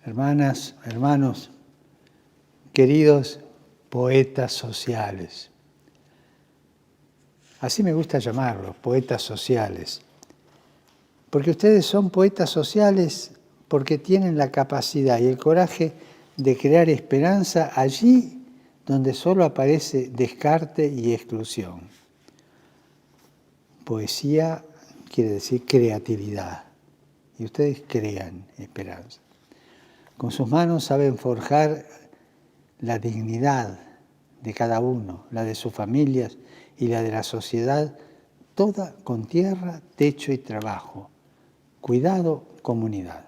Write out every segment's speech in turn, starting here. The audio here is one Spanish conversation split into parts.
hermanas, hermanos, queridos poetas sociales. Así me gusta llamarlos, poetas sociales. Porque ustedes son poetas sociales porque tienen la capacidad y el coraje de crear esperanza allí donde solo aparece descarte y exclusión. Poesía quiere decir creatividad. Y ustedes crean esperanza. Con sus manos saben forjar la dignidad de cada uno, la de sus familias y la de la sociedad, toda con tierra, techo y trabajo. Cuidado, comunidad.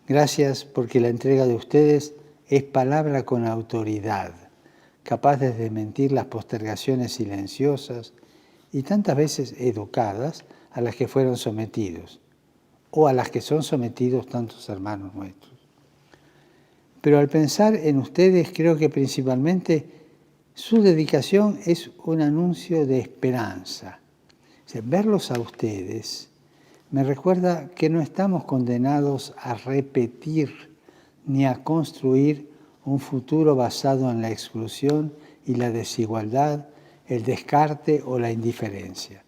Gracias porque la entrega de ustedes es palabra con autoridad, capaz de desmentir las postergaciones silenciosas y tantas veces educadas a las que fueron sometidos, o a las que son sometidos tantos hermanos nuestros. Pero al pensar en ustedes, creo que principalmente su dedicación es un anuncio de esperanza. O sea, verlos a ustedes me recuerda que no estamos condenados a repetir ni a construir un futuro basado en la exclusión y la desigualdad, el descarte o la indiferencia,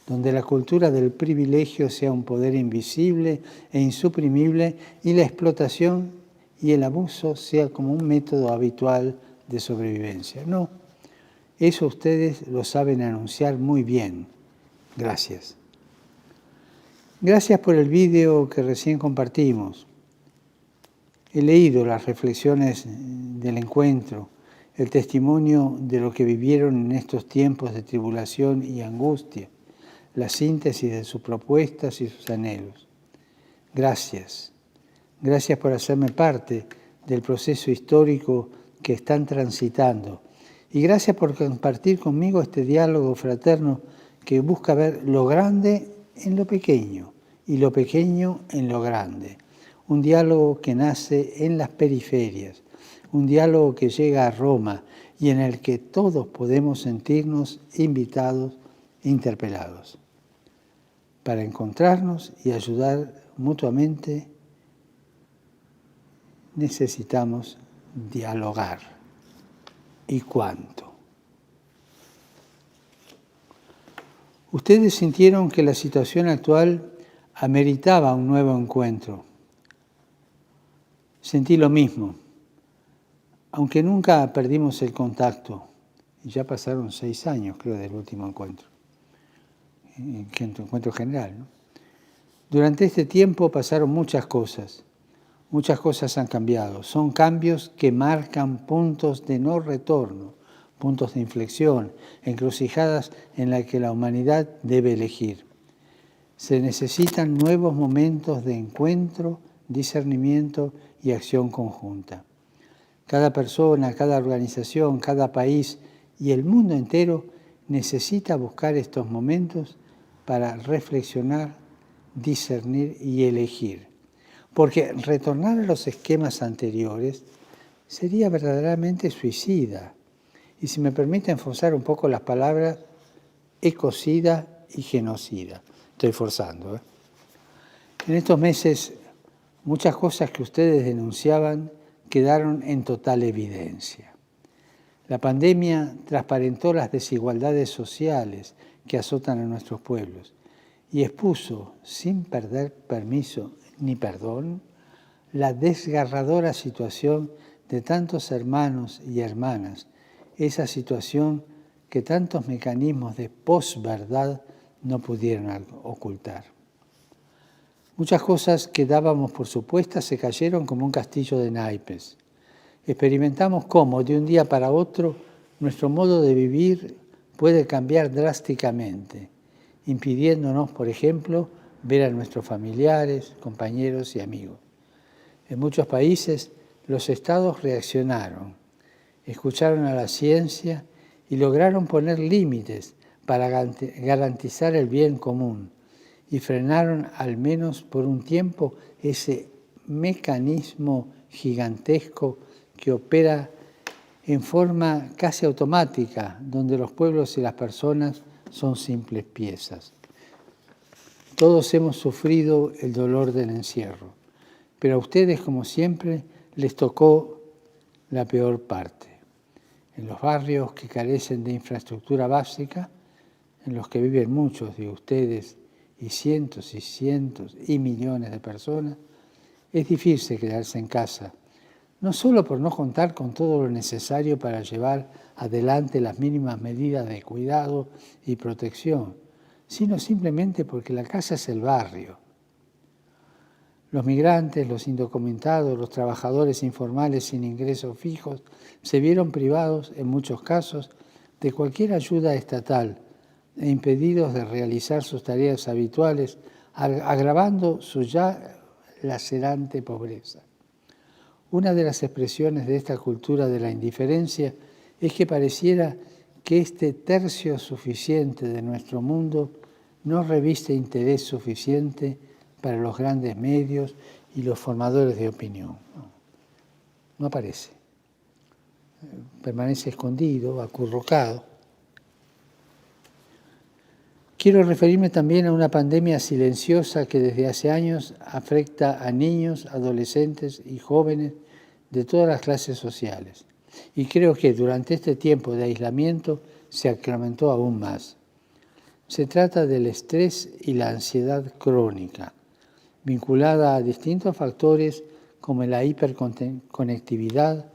donde la cultura del privilegio sea un poder invisible e insuprimible y la explotación y el abuso sea como un método habitual de sobrevivencia. No, eso ustedes lo saben anunciar muy bien. Gracias. Gracias por el vídeo que recién compartimos. He leído las reflexiones del encuentro, el testimonio de lo que vivieron en estos tiempos de tribulación y angustia, la síntesis de sus propuestas y sus anhelos. Gracias. Gracias por hacerme parte del proceso histórico que están transitando. Y gracias por compartir conmigo este diálogo fraterno que busca ver lo grande en lo pequeño y lo pequeño en lo grande. Un diálogo que nace en las periferias, un diálogo que llega a Roma y en el que todos podemos sentirnos invitados e interpelados para encontrarnos y ayudar mutuamente. Necesitamos dialogar. ¿Y cuánto? Ustedes sintieron que la situación actual ameritaba un nuevo encuentro. Sentí lo mismo, aunque nunca perdimos el contacto. Y ya pasaron 6 años, creo, del último encuentro, encuentro general, ¿no? Durante este tiempo pasaron muchas cosas. Muchas cosas han cambiado. Son cambios que marcan puntos de no retorno, puntos de inflexión, encrucijadas en las que la humanidad debe elegir. Se necesitan nuevos momentos de encuentro, discernimiento y acción conjunta. Cada persona, cada organización, cada país y el mundo entero necesita buscar estos momentos para reflexionar, discernir y elegir. Porque retornar a los esquemas anteriores sería verdaderamente suicida. Y si me permiten forzar un poco las palabras, ecocida y genocida. Estoy forzando, ¿eh? En estos meses, muchas cosas que ustedes denunciaban quedaron en total evidencia. La pandemia transparentó las desigualdades sociales que azotan a nuestros pueblos y expuso, sin perder permiso ni perdón, la desgarradora situación de tantos hermanos y hermanas, esa situación que tantos mecanismos de posverdad no pudieron ocultar. Muchas cosas que dábamos por supuestas se cayeron como un castillo de naipes. Experimentamos cómo, de un día para otro, nuestro modo de vivir puede cambiar drásticamente, impidiéndonos, por ejemplo, ver a nuestros familiares, compañeros y amigos. En muchos países, los estados reaccionaron, escucharon a la ciencia y lograron poner límites para garantizar el bien común y frenaron, al menos por un tiempo, ese mecanismo gigantesco que opera en forma casi automática, donde los pueblos y las personas son simples piezas. Todos hemos sufrido el dolor del encierro, Pero a ustedes, como siempre, les tocó la peor parte. En los barrios que carecen de infraestructura básica, en los que viven muchos de ustedes y cientos y millones de personas, es difícil quedarse en casa, no solo por no contar con todo lo necesario para llevar adelante las mínimas medidas de cuidado y protección, sino simplemente porque la casa es el barrio. Los migrantes, los indocumentados, los trabajadores informales sin ingresos fijos se vieron privados, en muchos casos, de cualquier ayuda estatal e impedidos de realizar sus tareas habituales, agravando su ya lacerante pobreza. Una de las expresiones de esta cultura de la indiferencia es que pareciera que este tercio suficiente de nuestro mundo no reviste interés suficiente para los grandes medios y los formadores de opinión. No aparece. Permanece escondido, acurrucado. Quiero referirme también a una pandemia silenciosa que desde hace años afecta a niños, adolescentes y jóvenes de todas las clases sociales. Y creo que durante este tiempo de aislamiento se incrementó aún más. Se trata del estrés y la ansiedad crónica, vinculada a distintos factores como la hiperconectividad,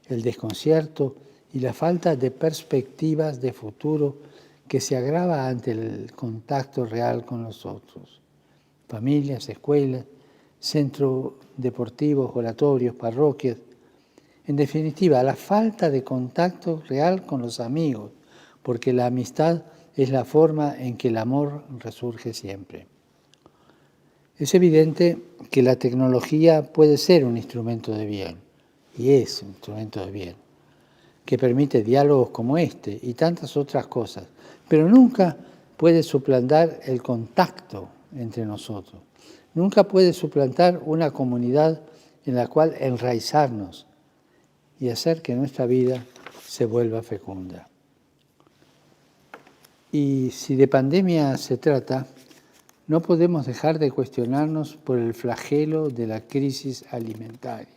el desconcierto y la falta de perspectivas de futuro que se agrava ante el contacto real con los otros. Familias, escuelas, centros deportivos, oratorios, parroquias. En definitiva, la falta de contacto real con los amigos, porque la amistad es la forma en que el amor resurge siempre. Es evidente que la tecnología puede ser un instrumento de bien, y es un instrumento de bien, que permite diálogos como este y tantas otras cosas, pero nunca puede suplantar el contacto entre nosotros. Nunca puede suplantar una comunidad en la cual enraizarnos y hacer que nuestra vida se vuelva fecunda. Y si de pandemia se trata, no podemos dejar de cuestionarnos por el flagelo de la crisis alimentaria.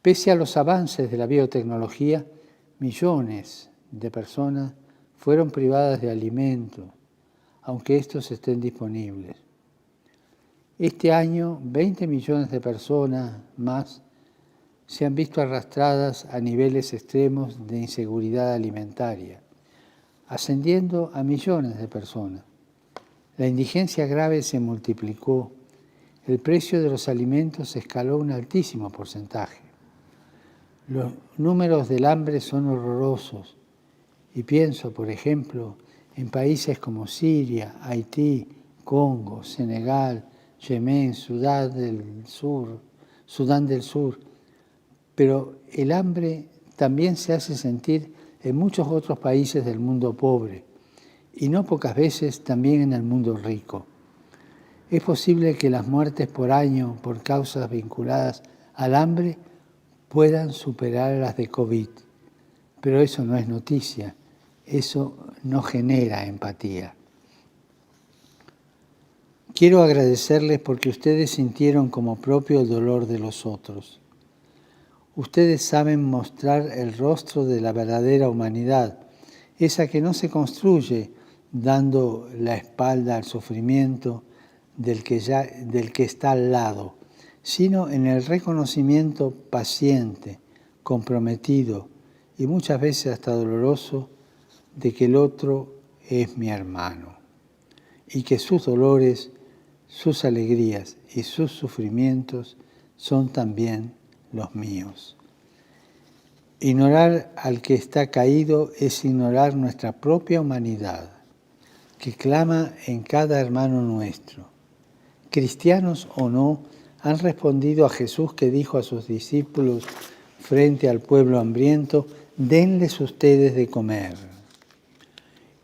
Pese a los avances de la biotecnología, millones de personas fueron privadas de alimento, aunque estos estén disponibles. Este año, 20 millones de personas más se han visto arrastradas a niveles extremos de inseguridad alimentaria, ascendiendo a millones de personas. La indigencia grave se multiplicó, el precio de los alimentos escaló un altísimo porcentaje. Los números del hambre son horrorosos y pienso, por ejemplo, en países como Siria, Haití, Congo, Senegal, Yemen, Sudán del Sur. Pero el hambre también se hace sentir en muchos otros países del mundo pobre y no pocas veces también en el mundo rico. Es posible que las muertes por año por causas vinculadas al hambre puedan superar las de COVID, pero eso no es noticia, eso no genera empatía. Quiero agradecerles porque ustedes sintieron como propio el dolor de los otros. Ustedes saben mostrar el rostro de la verdadera humanidad, esa que no se construye dando la espalda al sufrimiento del que está al lado, sino en el reconocimiento paciente, comprometido y muchas veces hasta doloroso de que el otro es mi hermano y que sus dolores, sus alegrías y sus sufrimientos son también los míos. Ignorar al que está caído es ignorar nuestra propia humanidad, que clama en cada hermano nuestro. Cristianos o no, han respondido a Jesús que dijo a sus discípulos frente al pueblo hambriento, denles ustedes de comer.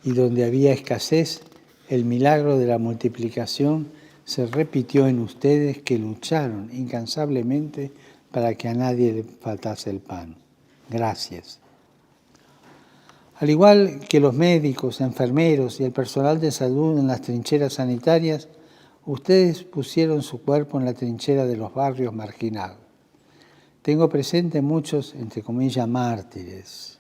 Y donde había escasez, el milagro de la multiplicación se repitió en ustedes que lucharon incansablemente para que a nadie le faltase el pan. Gracias. Al igual que los médicos, enfermeros y el personal de salud en las trincheras sanitarias, Ustedes pusieron su cuerpo en la trinchera de los barrios marginados. Tengo presente muchos, entre comillas, mártires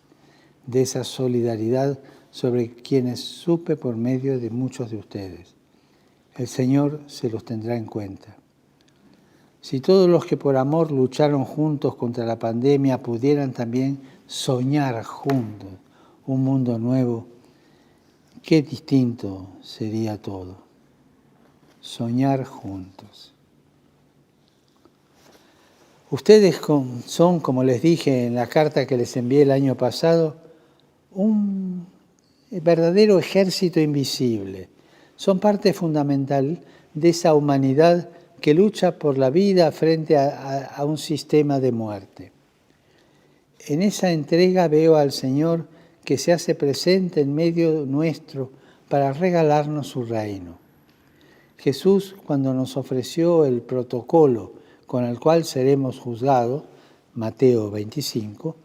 de esa solidaridad sobre quienes supe por medio de muchos de ustedes. El Señor se los tendrá en cuenta. Si todos los que por amor lucharon juntos contra la pandemia pudieran también soñar juntos un mundo nuevo, qué distinto sería todo. Soñar juntos. Ustedes son, como les dije en la carta que les envié el año pasado, un verdadero ejército invisible. Son parte fundamental de esa humanidad que lucha por la vida frente a un sistema de muerte. En esa entrega veo al Señor que se hace presente en medio nuestro para regalarnos su reino. Jesús, cuando nos ofreció el protocolo con el cual seremos juzgados, Mateo 25,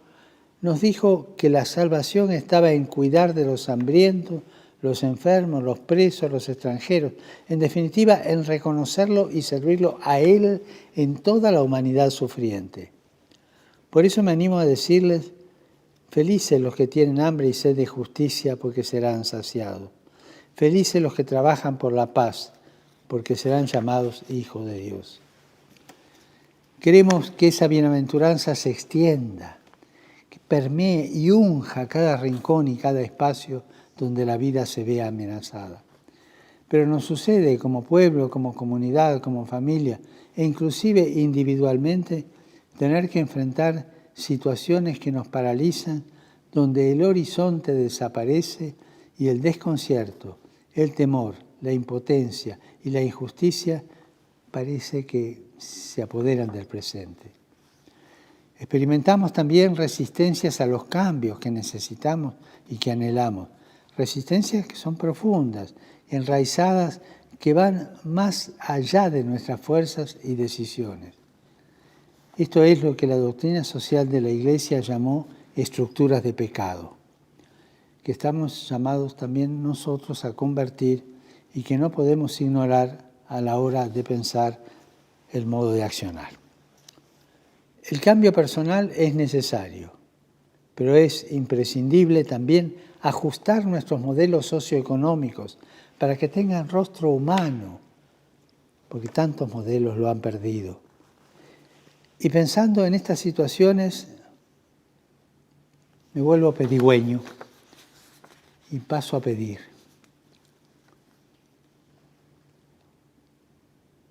nos dijo que la salvación estaba en cuidar de los hambrientos, los enfermos, los presos, los extranjeros. En definitiva, en reconocerlo y servirlo a Él en toda la humanidad sufriente. Por eso me animo a decirles, felices los que tienen hambre y sed de justicia, porque serán saciados. Felices los que trabajan por la paz, porque serán llamados hijos de Dios. Queremos que esa bienaventuranza se extienda, que permee y unja cada rincón y cada espacio donde la vida se vea amenazada. Pero nos sucede como pueblo, como comunidad, como familia e inclusive individualmente tener que enfrentar situaciones que nos paralizan, donde el horizonte desaparece y el desconcierto, el temor, la impotencia y la injusticia parece que se apoderan del presente. Experimentamos también resistencias a los cambios que necesitamos y que anhelamos. Resistencias que son profundas, enraizadas, que van más allá de nuestras fuerzas y decisiones. Esto es lo que la doctrina social de la Iglesia llamó estructuras de pecado, que estamos llamados también nosotros a convertir y que no podemos ignorar a la hora de pensar el modo de accionar. El cambio personal es necesario, pero es imprescindible también ajustar nuestros modelos socioeconómicos para que tengan rostro humano, porque tantos modelos lo han perdido. Y pensando en estas situaciones, me vuelvo pedigüeño y paso a pedir.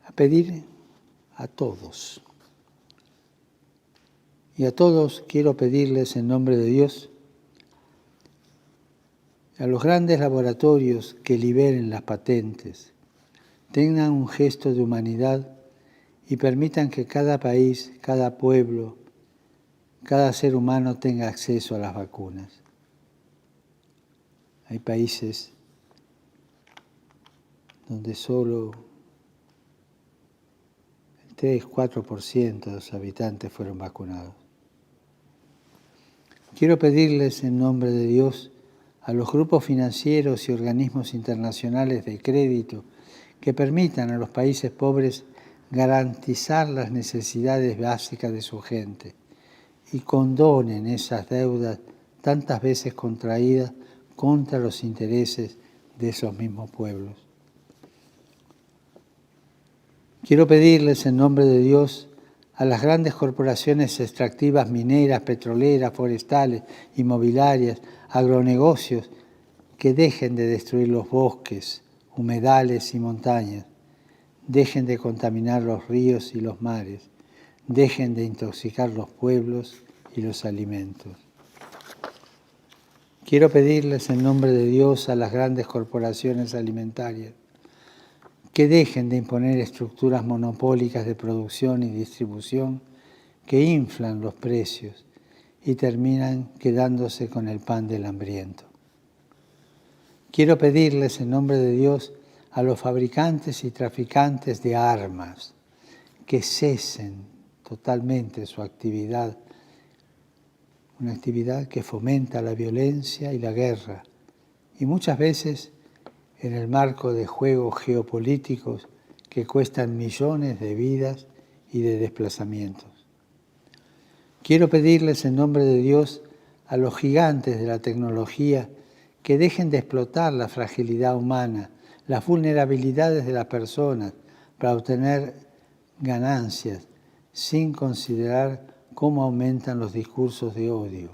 A pedir a todos. Y a todos quiero pedirles en nombre de Dios, a los grandes laboratorios que liberen las patentes, tengan un gesto de humanidad y permitan que cada país, cada pueblo, cada ser humano tenga acceso a las vacunas. Hay países donde solo el 3-4% de los habitantes fueron vacunados. Quiero pedirles en nombre de Dios a los grupos financieros y organismos internacionales de crédito que permitan a los países pobres garantizar las necesidades básicas de su gente y condonen esas deudas tantas veces contraídas contra los intereses de esos mismos pueblos. Quiero pedirles en nombre de Dios a las grandes corporaciones extractivas mineras, petroleras, forestales, inmobiliarias, agronegocios, que dejen de destruir los bosques, humedales y montañas, dejen de contaminar los ríos y los mares, dejen de intoxicar los pueblos y los alimentos. Quiero pedirles en nombre de Dios a las grandes corporaciones alimentarias que dejen de imponer estructuras monopólicas de producción y distribución que inflan los precios y terminan quedándose con el pan del hambriento. Quiero pedirles en nombre de Dios a los fabricantes y traficantes de armas que cesen totalmente su actividad, una actividad que fomenta la violencia y la guerra, y muchas veces en el marco de juegos geopolíticos que cuestan millones de vidas y de desplazamientos. Quiero pedirles en nombre de Dios a los gigantes de la tecnología que dejen de explotar la fragilidad humana, las vulnerabilidades de las personas para obtener ganancias sin considerar cómo aumentan los discursos de odio,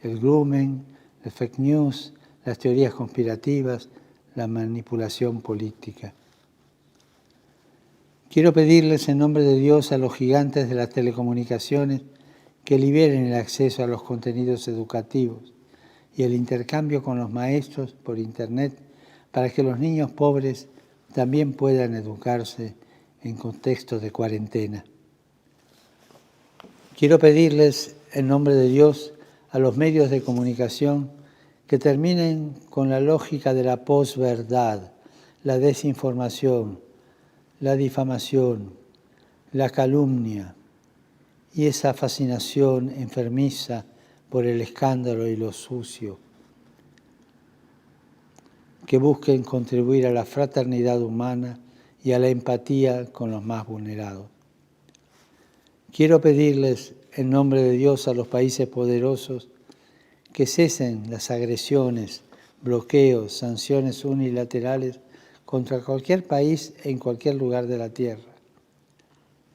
el grooming, el fake news, las teorías conspirativas, la manipulación política. Quiero pedirles en nombre de Dios a los gigantes de las telecomunicaciones que liberen el acceso a los contenidos educativos y el intercambio con los maestros por Internet para que los niños pobres también puedan educarse en contextos de cuarentena. Quiero pedirles en nombre de Dios a los medios de comunicación que terminen con la lógica de la posverdad, la desinformación, la difamación, la calumnia y esa fascinación enfermiza por el escándalo y lo sucio, que busquen contribuir a la fraternidad humana y a la empatía con los más vulnerados. Quiero pedirles en nombre de Dios a los países poderosos que cesen las agresiones, bloqueos, sanciones unilaterales contra cualquier país en cualquier lugar de la tierra.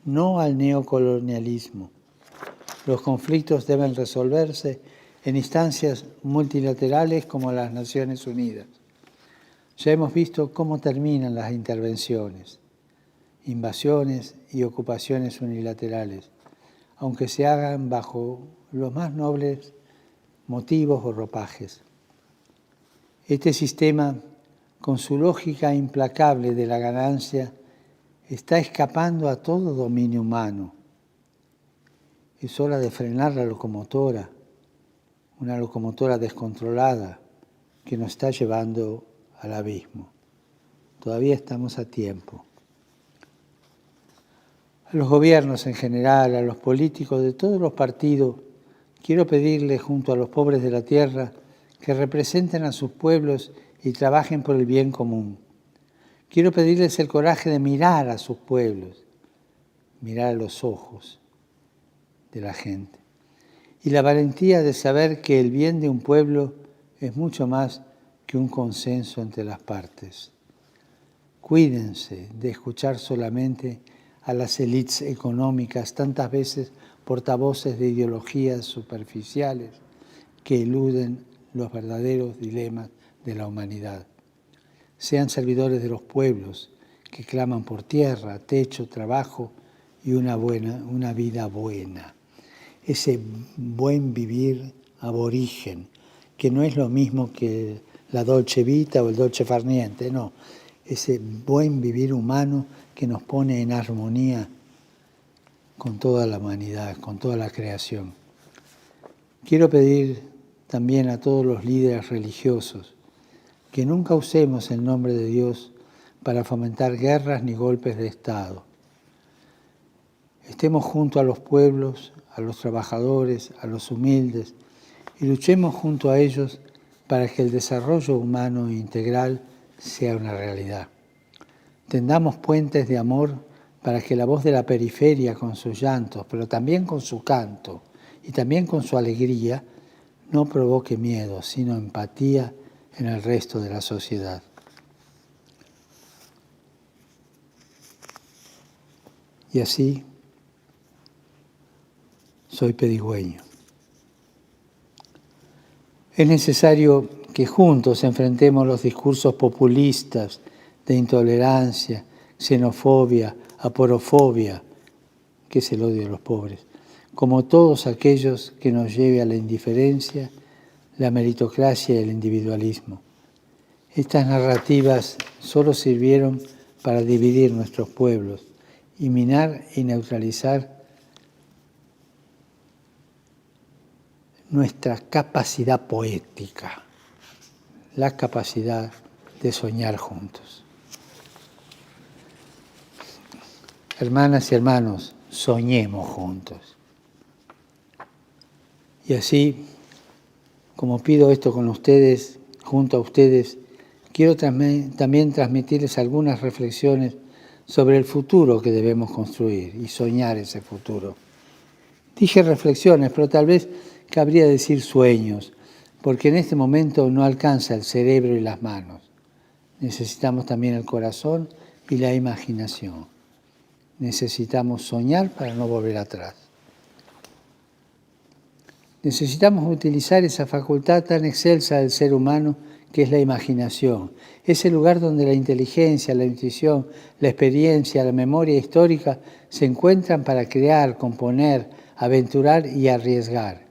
No al neocolonialismo. Los conflictos deben resolverse en instancias multilaterales como las Naciones Unidas. Ya hemos visto cómo terminan las intervenciones, invasiones y ocupaciones unilaterales, aunque se hagan bajo los más nobles motivos o ropajes. Este sistema, con su lógica implacable de la ganancia, está escapando a todo dominio humano. Es hora de frenar la locomotora, una locomotora descontrolada que nos está llevando al abismo. Todavía estamos a tiempo. A los gobiernos en general, a los políticos de todos los partidos, quiero pedirles junto a los pobres de la tierra que representen a sus pueblos y trabajen por el bien común. Quiero pedirles el coraje de mirar a sus pueblos, mirar a los ojos de la gente. Y la valentía de saber que el bien de un pueblo es mucho más que un consenso entre las partes. Cuídense de escuchar solamente a las élites económicas, tantas veces portavoces de ideologías superficiales que eluden los verdaderos dilemas de la humanidad. Sean servidores de los pueblos que claman por tierra, techo, trabajo y una vida buena. Ese buen vivir aborigen, que no es lo mismo que la dolce vita o el dolce far niente, no. Ese buen vivir humano que nos pone en armonía con toda la humanidad, con toda la creación. Quiero pedir también a todos los líderes religiosos que nunca usemos el nombre de Dios para fomentar guerras ni golpes de Estado. Estemos junto a los pueblos, a los trabajadores, a los humildes, y luchemos junto a ellos para que el desarrollo humano integral sea una realidad. Tendamos puentes de amor para que la voz de la periferia con sus llantos, pero también con su canto y también con su alegría, no provoque miedo, sino empatía en el resto de la sociedad. Y así soy pedigüeño. Es necesario que juntos enfrentemos los discursos populistas de intolerancia, xenofobia, aporofobia, que es el odio a los pobres, como todos aquellos que nos lleve a la indiferencia, la meritocracia y el individualismo. Estas narrativas solo sirvieron para dividir nuestros pueblos y minar y neutralizar nuestra capacidad poética, la capacidad de soñar juntos. Hermanas y hermanos, soñemos juntos. Y así, como pido esto con ustedes, junto a ustedes, quiero también transmitirles algunas reflexiones sobre el futuro que debemos construir y soñar ese futuro. Dije reflexiones, pero tal vez cabría decir sueños, porque en este momento no alcanza el cerebro y las manos. Necesitamos también el corazón y la imaginación. Necesitamos soñar para no volver atrás. Necesitamos utilizar esa facultad tan excelsa del ser humano que es la imaginación. Ese lugar donde la inteligencia, la intuición, la experiencia, la memoria histórica se encuentran para crear, componer, aventurar y arriesgar.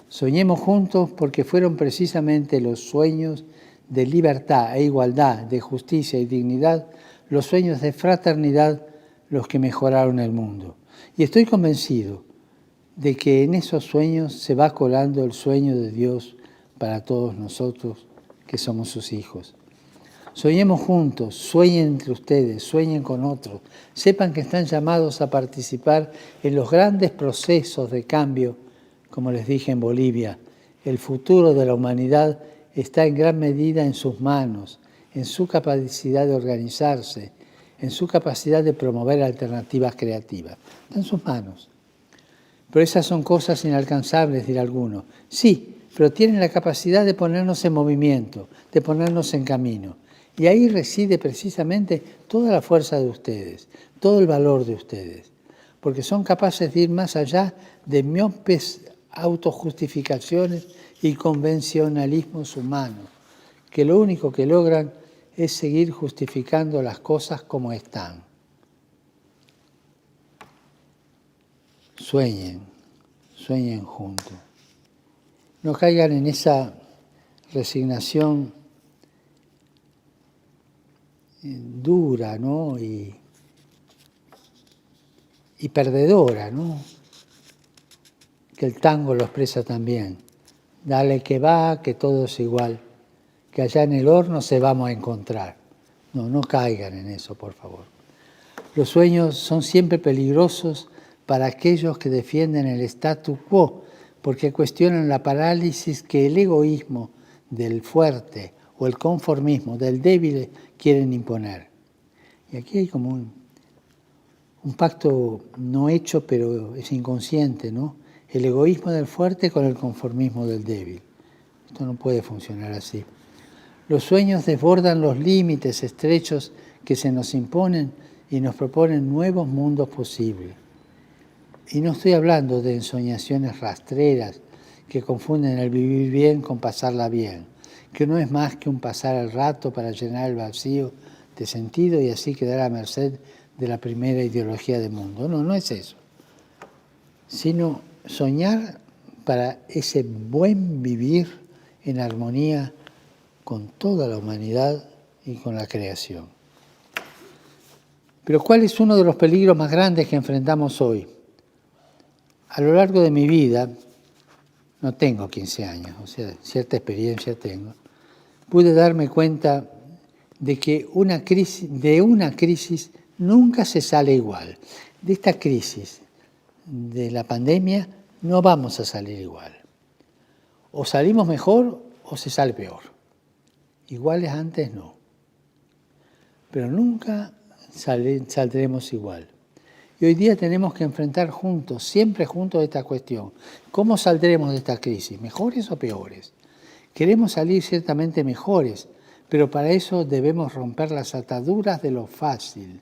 Soñemos juntos porque fueron precisamente los sueños de libertad e igualdad, de justicia y dignidad, los sueños de fraternidad, los que mejoraron el mundo. Y estoy convencido de que en esos sueños se va colando el sueño de Dios para todos nosotros que somos sus hijos. Soñemos juntos, sueñen entre ustedes, sueñen con otros. Sepan que están llamados a participar en los grandes procesos de cambio, como les dije en Bolivia. El futuro de la humanidad está en gran medida en sus manos, en su capacidad de organizarse, en su capacidad de promover alternativas creativas. Está en sus manos. Pero esas son cosas inalcanzables, dirá alguno. Sí, pero tienen la capacidad de ponernos en movimiento, de ponernos en camino. Y ahí reside precisamente toda la fuerza de ustedes, todo el valor de ustedes, porque son capaces de ir más allá de miopes autojustificaciones y convencionalismos humanos, que lo único que logran es seguir justificando las cosas como están. Sueñen juntos. No caigan en esa resignación dura, ¿no? y perdedora, ¿no? Que el tango lo expresa también. Dale que va, que todo es igual, que allá en el horno se vamos a encontrar. No caigan en eso, por favor. Los sueños son siempre peligrosos para aquellos que defienden el statu quo, porque cuestionan la parálisis que el egoísmo del fuerte o el conformismo del débil quieren imponer. Y aquí hay como un pacto no hecho, pero es inconsciente, ¿no? El egoísmo del fuerte con el conformismo del débil. Esto no puede funcionar así. Los sueños desbordan los límites estrechos que se nos imponen y nos proponen nuevos mundos posibles. Y no estoy hablando de ensoñaciones rastreras que confunden el vivir bien con pasarla bien, que no es más que un pasar el rato para llenar el vacío de sentido y así quedar a merced de la primera ideología del mundo. No es eso. Sino soñar para ese buen vivir en armonía con toda la humanidad y con la creación. Pero ¿cuál es uno de los peligros más grandes que enfrentamos hoy? A lo largo de mi vida, no tengo 15 años, o sea, cierta experiencia tengo, pude darme cuenta de que de una crisis nunca se sale igual. De esta crisis de la pandemia no vamos a salir igual. O salimos mejor o se sale peor. Iguales antes no. Pero nunca saldremos igual. Y hoy día tenemos que enfrentar juntos, siempre juntos, esta cuestión. ¿Cómo saldremos de esta crisis? ¿Mejores o peores? Queremos salir ciertamente mejores, pero para eso debemos romper las ataduras de lo fácil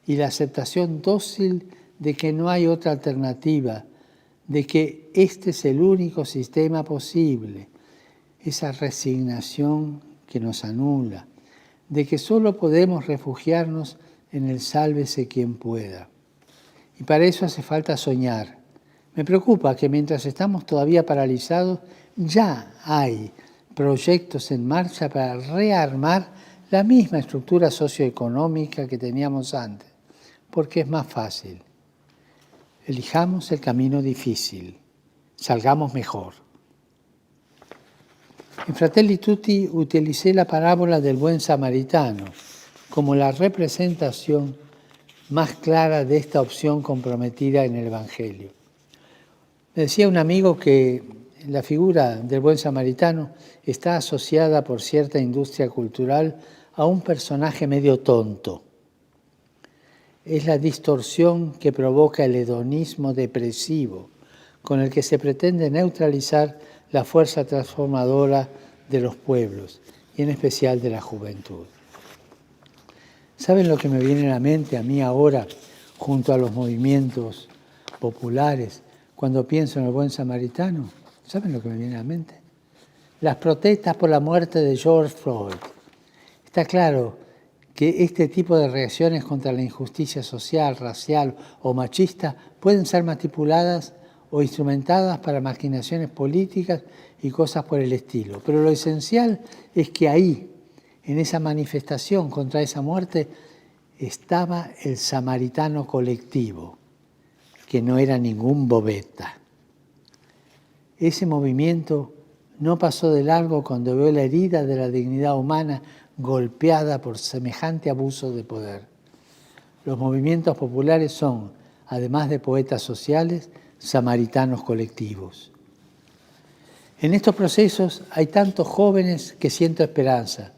y la aceptación dócil de que no hay otra alternativa, de que este es el único sistema posible, esa resignación que nos anula, de que solo podemos refugiarnos en el sálvese quien pueda. Y para eso hace falta soñar. Me preocupa que mientras estamos todavía paralizados, ya hay proyectos en marcha para rearmar la misma estructura socioeconómica que teníamos antes, porque es más fácil. Elijamos el camino difícil, salgamos mejor. En Fratelli Tutti utilicé la parábola del buen samaritano como la representación más clara de esta opción comprometida en el Evangelio. Me decía un amigo que la figura del buen samaritano está asociada por cierta industria cultural a un personaje medio tonto. es la distorsión que provoca el hedonismo depresivo, con el que se pretende neutralizar la fuerza transformadora de los pueblos, y en especial de la juventud. ¿Saben lo que me viene a la mente a mí ahora, junto a los movimientos populares, cuando pienso en el buen samaritano? ¿Saben lo que me viene a la mente? Las protestas por la muerte de George Floyd. Está claro que este tipo de reacciones contra la injusticia social, racial o machista pueden ser manipuladas o instrumentadas para maquinaciones políticas y cosas por el estilo. Pero lo esencial es que ahí, en esa manifestación contra esa muerte, estaba el samaritano colectivo, que no era ningún bobeta. Ese movimiento no pasó de largo cuando vio la herida de la dignidad humana golpeada por semejante abuso de poder. Los movimientos populares son, además de poetas sociales, samaritanos colectivos. En estos procesos hay tantos jóvenes que siento esperanza,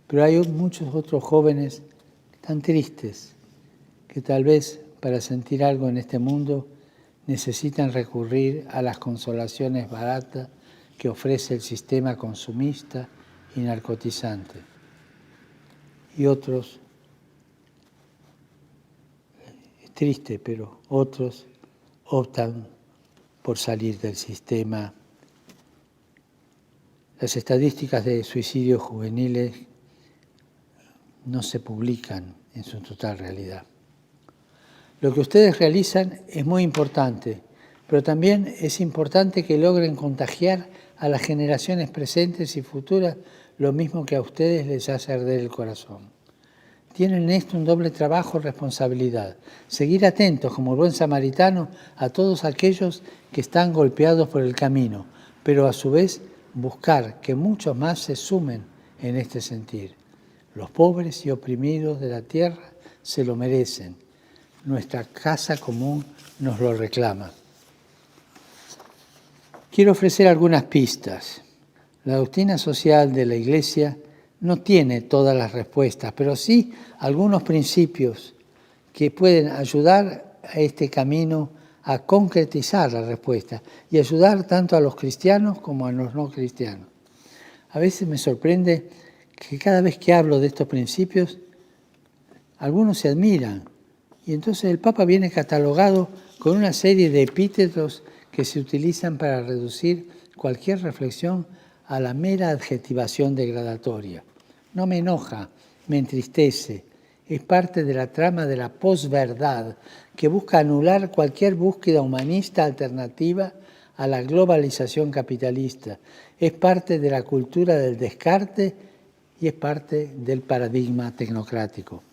pero hay muchos otros jóvenes tan tristes que tal vez para sentir algo en este mundo necesitan recurrir a las consolaciones baratas que ofrece el sistema consumista y narcotizante. Y otros, es triste, pero otros optan por salir del sistema. Las estadísticas de suicidios juveniles no se publican en su total realidad. Lo que ustedes realizan es muy importante, pero también es importante que logren contagiar a las generaciones presentes y futuras lo mismo que a ustedes les hace arder el corazón. Tienen en esto un doble trabajo y responsabilidad. Seguir atentos como el buen samaritano a todos aquellos que están golpeados por el camino, pero a su vez buscar que muchos más se sumen en este sentir. Los pobres y oprimidos de la tierra se lo merecen. Nuestra casa común nos lo reclama. Quiero ofrecer algunas pistas. La doctrina social de la Iglesia no tiene todas las respuestas, pero sí algunos principios que pueden ayudar a este camino a concretizar la respuesta y ayudar tanto a los cristianos como a los no cristianos. A veces me sorprende que cada vez que hablo de estos principios, algunos se admiran y entonces el Papa viene catalogado con una serie de epítetos que se utilizan para reducir cualquier reflexión a la mera adjetivación degradatoria. No me enoja, me entristece. Es parte de la trama de la posverdad que busca anular cualquier búsqueda humanista alternativa a la globalización capitalista. Es parte de la cultura del descarte y es parte del paradigma tecnocrático.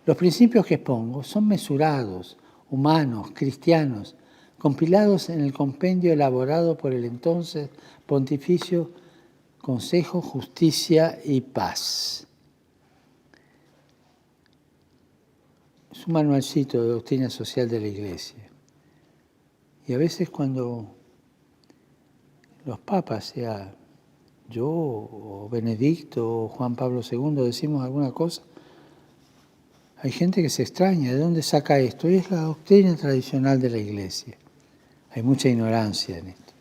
Los principios que expongo son mesurados, humanos, cristianos, compilados en el compendio elaborado por el entonces Pontificio Consejo, Justicia y Paz. Es un manualcito de doctrina social de la Iglesia. Y a veces cuando los papas, sea yo o Benedicto o Juan Pablo II, decimos alguna cosa, hay gente que se extraña, ¿de dónde saca esto? Y es la doctrina tradicional de la Iglesia. Hay mucha ignorancia en esto.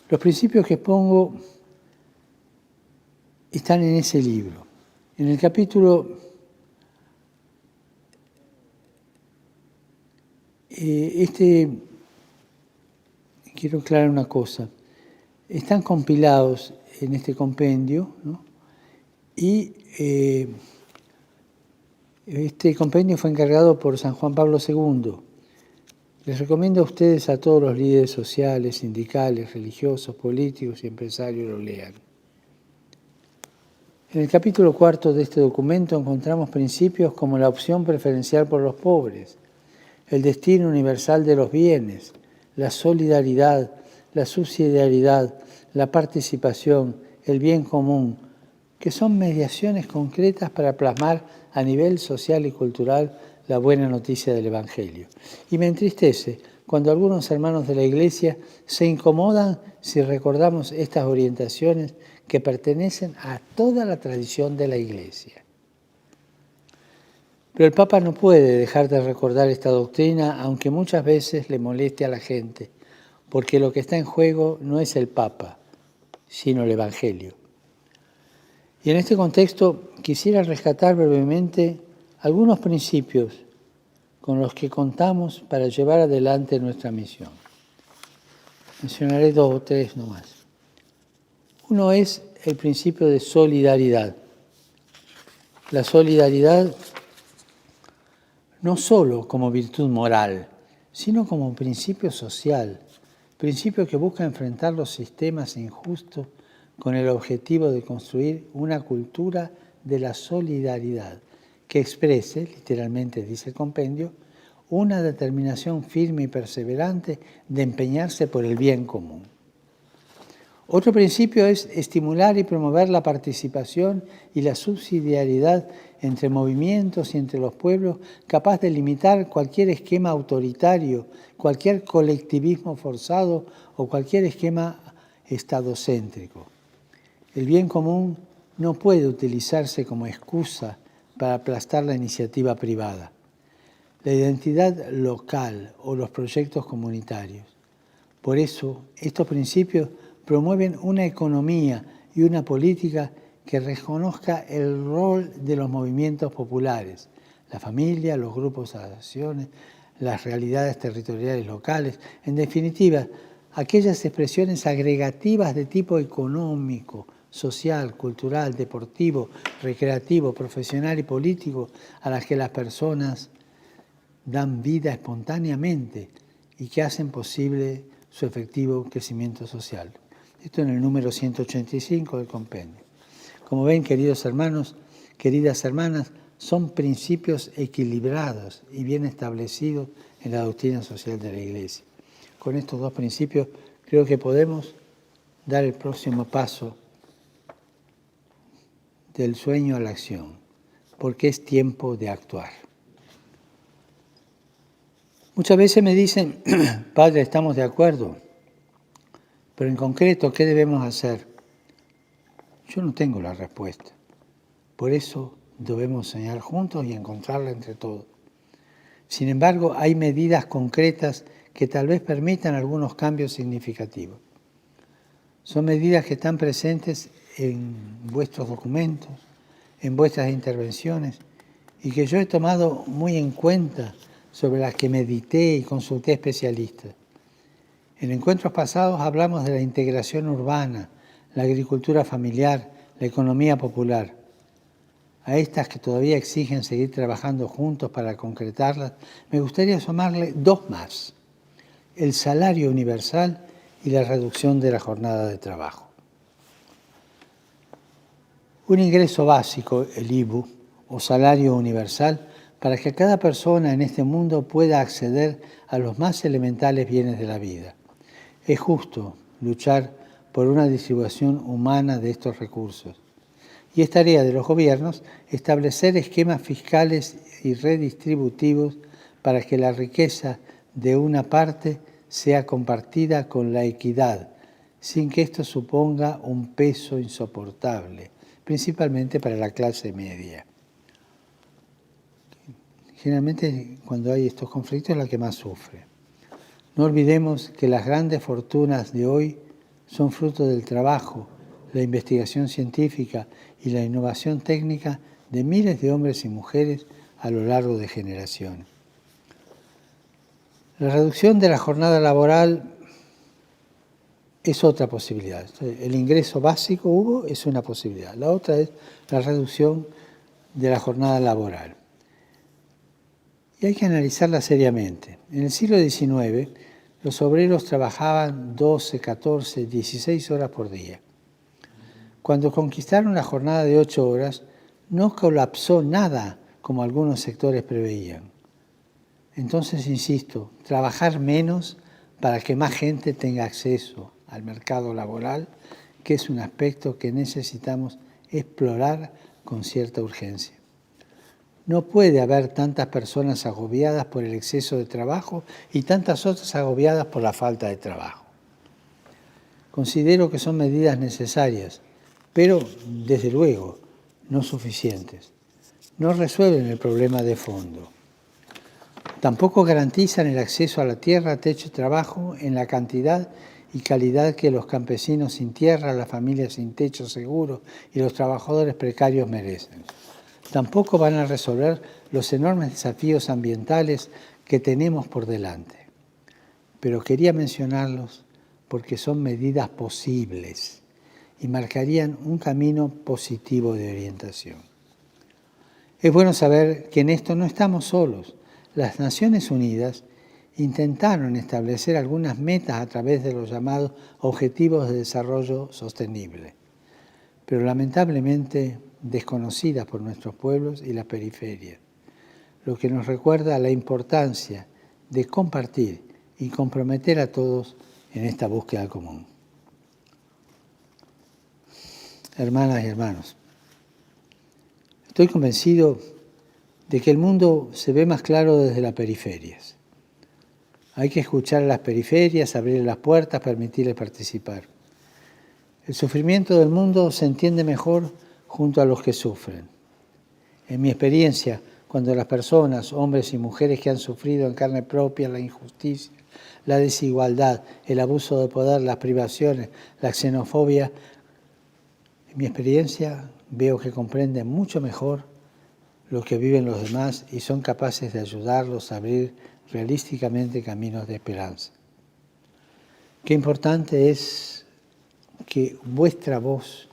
Los principios que pongo están en ese libro. En el capítulo quiero aclarar una cosa. Están compilados en este compendio, ¿no? Y este compendio fue encargado por San Juan Pablo II. Les recomiendo a ustedes, a todos los líderes sociales, sindicales, religiosos, políticos y empresarios, lo lean. En el capítulo 4 de este documento encontramos principios como la opción preferencial por los pobres, el destino universal de los bienes, la solidaridad, la subsidiariedad, la participación, el bien común, que son mediaciones concretas para plasmar a nivel social y cultural la buena noticia del Evangelio. Y me entristece cuando algunos hermanos de la Iglesia se incomodan si recordamos estas orientaciones que pertenecen a toda la tradición de la Iglesia. Pero el Papa no puede dejar de recordar esta doctrina, aunque muchas veces le moleste a la gente, porque lo que está en juego no es el Papa, sino el Evangelio. Y en este contexto quisiera rescatar brevemente algunos principios con los que contamos para llevar adelante nuestra misión. Mencionaré 2 o 3 nomás. Uno es el principio de solidaridad. La solidaridad no solo como virtud moral, sino como principio social, principio que busca enfrentar los sistemas injustos con el objetivo de construir una cultura de la solidaridad que exprese, literalmente dice el compendio, una determinación firme y perseverante de empeñarse por el bien común. Otro principio es estimular y promover la participación y la subsidiariedad entre movimientos y entre los pueblos, capaz de limitar cualquier esquema autoritario, cualquier colectivismo forzado o cualquier esquema estadocéntrico. El bien común no puede utilizarse como excusa para aplastar la iniciativa privada, la identidad local o los proyectos comunitarios. Por eso, estos principios promueven una economía y una política que reconozca el rol de los movimientos populares, la familia, los grupos de asociaciones, las realidades territoriales locales, en definitiva, aquellas expresiones agregativas de tipo económico, social, cultural, deportivo, recreativo, profesional y político a las que las personas dan vida espontáneamente y que hacen posible su efectivo crecimiento social. Esto en el número 185 del compendio. Como ven, queridos hermanos, queridas hermanas, son principios equilibrados y bien establecidos en la doctrina social de la Iglesia. Con estos 2 principios creo que podemos dar el próximo paso del sueño a la acción, porque es tiempo de actuar. Muchas veces me dicen, Padre, estamos de acuerdo, pero en concreto, ¿qué debemos hacer? Yo no tengo la respuesta. Por eso debemos soñar juntos y encontrarla entre todos. Sin embargo, hay medidas concretas que tal vez permitan algunos cambios significativos. Son medidas que están presentes en vuestros documentos, en vuestras intervenciones, y que yo he tomado muy en cuenta, sobre las que medité y consulté especialistas. En encuentros pasados hablamos de la integración urbana, la agricultura familiar, la economía popular. A estas que todavía exigen seguir trabajando juntos para concretarlas, me gustaría sumarle 2 más: el salario universal y la reducción de la jornada de trabajo. Un ingreso básico, el IBU, o salario universal, para que cada persona en este mundo pueda acceder a los más elementales bienes de la vida. Es justo luchar por una distribución humana de estos recursos. Y es tarea de los gobiernos establecer esquemas fiscales y redistributivos para que la riqueza de una parte sea compartida con la equidad, sin que esto suponga un peso insoportable, principalmente para la clase media. Generalmente, cuando hay estos conflictos, es la que más sufre. No olvidemos que las grandes fortunas de hoy son fruto del trabajo, la investigación científica y la innovación técnica de miles de hombres y mujeres a lo largo de generaciones. La reducción de la jornada laboral es otra posibilidad. El ingreso básico, Hugo, es una posibilidad. La otra es la reducción de la jornada laboral. Y hay que analizarla seriamente. En el siglo XIX, los obreros trabajaban 12, 14, 16 horas por día. Cuando conquistaron la jornada de 8 horas, no colapsó nada como algunos sectores preveían. Entonces, insisto, trabajar menos para que más gente tenga acceso al mercado laboral, que es un aspecto que necesitamos explorar con cierta urgencia. No puede haber tantas personas agobiadas por el exceso de trabajo y tantas otras agobiadas por la falta de trabajo. Considero que son medidas necesarias, pero, desde luego, no suficientes. no resuelven el problema de fondo. Tampoco garantizan el acceso a la tierra, techo y trabajo en la cantidad y calidad que los campesinos sin tierra, las familias sin techo seguro y los trabajadores precarios merecen. Tampoco van a resolver los enormes desafíos ambientales que tenemos por delante. Pero quería mencionarlos porque son medidas posibles y marcarían un camino positivo de orientación. Es bueno saber que en esto no estamos solos. Las Naciones Unidas intentaron establecer algunas metas a través de los llamados Objetivos de Desarrollo Sostenible, pero lamentablemente desconocidas por nuestros pueblos y la periferia, lo que nos recuerda la importancia de compartir y comprometer a todos en esta búsqueda común. Hermanas y hermanos, estoy convencido de que el mundo se ve más claro desde las periferias. Hay que escuchar a las periferias, abrir las puertas, permitirles participar. El sufrimiento del mundo se entiende mejor junto a los que sufren. En mi experiencia, cuando las personas, hombres y mujeres que han sufrido en carne propia la injusticia, la desigualdad, el abuso de poder, las privaciones, la xenofobia, en mi experiencia veo que comprenden mucho mejor lo que viven los demás y son capaces de ayudarlos a abrir realísticamente caminos de esperanza. Qué importante es que vuestra voz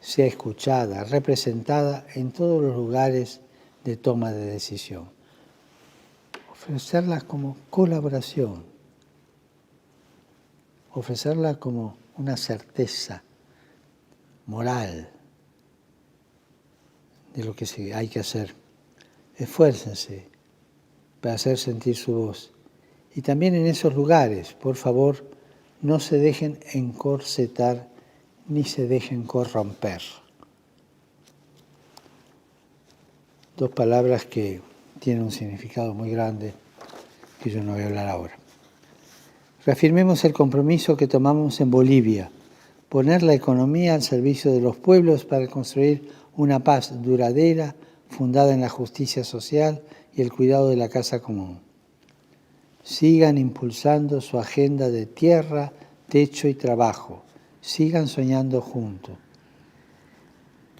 sea escuchada, representada en todos los lugares de toma de decisión. Ofrecerla como colaboración, ofrecerla como una certeza moral de lo que hay que hacer. Esfuércense para hacer sentir su voz. Y también en esos lugares, por favor, no se dejen encorsetar ni se dejen corromper. Dos palabras que tienen un significado muy grande que yo no voy a hablar ahora. Reafirmemos el compromiso que tomamos en Bolivia, poner la economía al servicio de los pueblos para construir una paz duradera, fundada en la justicia social y el cuidado de la casa común. Sigan impulsando su agenda de tierra, techo y trabajo. Sigan soñando juntos.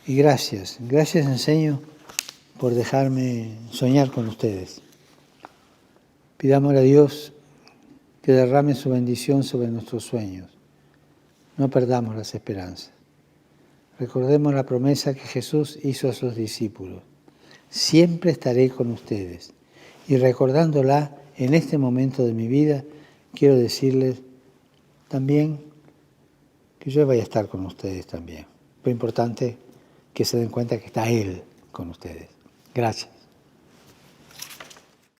Y gracias Enseño por dejarme soñar con ustedes. Pidámosle a Dios que derrame su bendición sobre nuestros sueños. No perdamos las esperanzas. Recordemos la promesa que Jesús hizo a sus discípulos. Siempre estaré con ustedes. Y recordándola en este momento de mi vida, quiero decirles también que yo voy a estar con ustedes también. Lo importante es que se den cuenta que está Él con ustedes. Gracias.